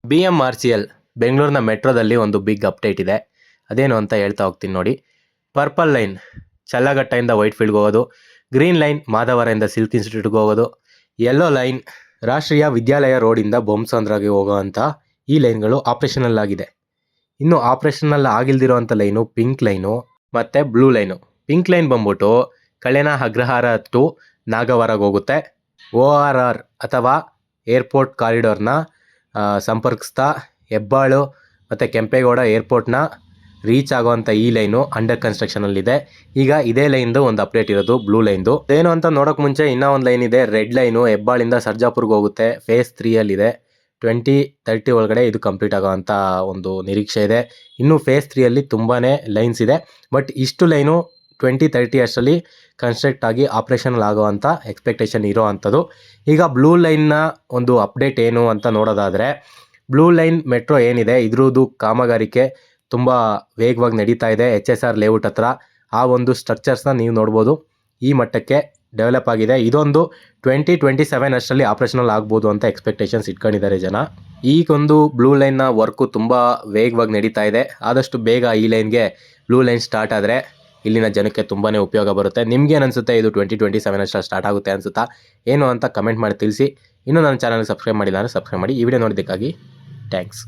BMRCL ಬೆಂಗಳೂರಿನ ಮೆಟ್ರೋದಲ್ಲಿ ಒಂದು big update ಇದೆ. ಅದೇನು ಅಂತ ಹೇಳ್ತಾ ಹೋಗ್ತೀನಿ ನೋಡಿ. ಪರ್ಪಲ್ ಲೈನ್ ಚಲ್ಲಘಟ್ಟದಿಂದ ವೈಟ್ಫೀಲ್ಡ್ಗೆ ಹೋಗೋದು, ಗ್ರೀನ್ ಲೈನ್ ಮಾಧವರದಿಂದ ಸಿಲ್ಕ್ ಇನ್ಸ್ಟಿಟ್ಯೂಟ್ಗೆ ಹೋಗೋದು, ಯೆಲ್ಲೋ ಲೈನ್ ರಾಷ್ಟ್ರೀಯ ವಿದ್ಯಾಲಯ ರೋಡಿಂದ ಬೊಮ್ಮಸಂದ್ರಗೆ ಹೋಗೋವಂಥ ಈ ಲೈನ್ಗಳು ಆಪ್ರೇಷನಲ್ ಆಗಿದೆ. ಇನ್ನು ಆಪ್ರೇಷನಲ್ ಆಗಿಲ್ದಿರೋವಂಥ ಲೈನು ಪಿಂಕ್ ಲೈನು ಮತ್ತು ಬ್ಲೂ ಲೈನು. ಪಿಂಕ್ ಲೈನ್ ಬಂದ್ಬಿಟ್ಟು ಕಳೆನ ಅಗ್ರಹಾರ ಟು ನಾಗವಾರಗೆ ಹೋಗುತ್ತೆ. ORR ಅಥವಾ ಏರ್ಪೋರ್ಟ್ ಕಾರಿಡಾರ್ನ ಸಂಪರ್ಕಿಸ್ತಾ ಹೆಬ್ಬಾಳು ಮತ್ತು ಕೆಂಪೇಗೌಡ ಏರ್ಪೋರ್ಟ್ನ ರೀಚ್ ಆಗೋವಂಥ ಈ ಲೈನು ಅಂಡರ್ ಕನ್ಸ್ಟ್ರಕ್ಷನಲ್ಲಿದೆ. ಈಗ ಇದೇ ಲೈನ್ದು ಒಂದು ಅಪ್ಡೇಟ್ ಇರೋದು ಬ್ಲೂ ಲೈನ್ದು. ಏನು ಅಂತ ನೋಡೋಕೆ ಮುಂಚೆ ಇನ್ನೂ ಒಂದು ಲೈನ್ ಇದೆ, ರೆಡ್ ಲೈನು ಹೆಬ್ಬಾಳಿಂದ ಸರ್ಜಾಪುರ್ಗೆ ಹೋಗುತ್ತೆ. ಫೇಸ್ 3ಯಲ್ಲಿದೆ. 2030 ಒಳಗಡೆ ಇದು ಕಂಪ್ಲೀಟ್ ಆಗೋವಂಥ ಒಂದು ನಿರೀಕ್ಷೆ ಇದೆ. ಇನ್ನು ಫೇಸ್ 3ಯಲ್ಲಿ ತುಂಬಾ ಲೈನ್ಸ್ ಇದೆ, ಬಟ್ ಇಷ್ಟು ಲೈನು 2030 ಅಷ್ಟರಲ್ಲಿ ಕನ್ಸ್ಟ್ರಕ್ಟ್ ಆಗಿ ಆಪ್ರೇಷನಲ್ ಆಗೋವಂಥ ಎಕ್ಸ್ಪೆಕ್ಟೇಷನ್ ಇರೋ ಅಂಥದ್ದು. ಈಗ ಬ್ಲೂ ಲೈನ್ನ ಒಂದು ಅಪ್ಡೇಟ್ ಏನು ಅಂತ ನೋಡೋದಾದರೆ, ಬ್ಲೂ ಲೈನ್ ಮೆಟ್ರೋ ಏನಿದೆ ಇದ್ರದ್ದು ಕಾಮಗಾರಿಕೆ ತುಂಬ ವೇಗವಾಗಿ ನಡೀತಾ ಇದೆ. HSR ಲೇಔಟ್ ಹತ್ರ ಆ ಒಂದು ಸ್ಟ್ರಕ್ಚರ್ಸ್ನ ನೀವು ನೋಡ್ಬೋದು, ಈ ಮಟ್ಟಕ್ಕೆ ಡೆವಲಪ್ ಆಗಿದೆ. ಇದೊಂದು 2027 ಅಷ್ಟರಲ್ಲಿ ಆಪ್ರೇಷನಲ್ ಆಗ್ಬೋದು ಅಂತ ಎಕ್ಸ್ಪೆಕ್ಟೇಷನ್ಸ್ ಇಟ್ಕೊಂಡಿದ್ದಾರೆ ಜನ. ಈಗೊಂದು ಬ್ಲೂ ಲೈನ್ನ ವರ್ಕು ತುಂಬ ವೇಗವಾಗಿ ನಡೀತಾ ಇದೆ. ಆದಷ್ಟು ಬೇಗ ಈ ಲೈನ್ಗೆ ಬ್ಲೂ ಲೈನ್ ಸ್ಟಾರ್ಟ್ ಆದರೆ ಇಲ್ಲಿನ ಜನಕ್ಕೆ ತುಂಬಾ ಉಪಯೋಗ ಬರುತ್ತೆ. ನಿಮ್ಗೇನು ಅನಿಸುತ್ತೆ, ಇದು 2027 ಅಷ್ಟರಲ್ಲಿ ಸ್ಟಾರ್ಟ್ ಆಗುತ್ತೆ ಅನಿಸುತ್ತಾ ಏನು ಅಂತ ಕಮೆಂಟ್ ಮಾಡಿ ತಿಳಿಸಿ. ಇನ್ನೂ ನನ್ನ ಚಾನಲ್ಗೆ ಸಬ್ಸ್ಕ್ರೈಬ್ ಮಾಡಿಲ್ಲ ಅಂದರೆ ಸಬ್ಸ್ಕ್ರೈಬ್ ಮಾಡಿ. ಈ ವಿಡಿಯೋ ನೋಡೋದಕ್ಕಾಗಿ ಥ್ಯಾಂಕ್ಸ್.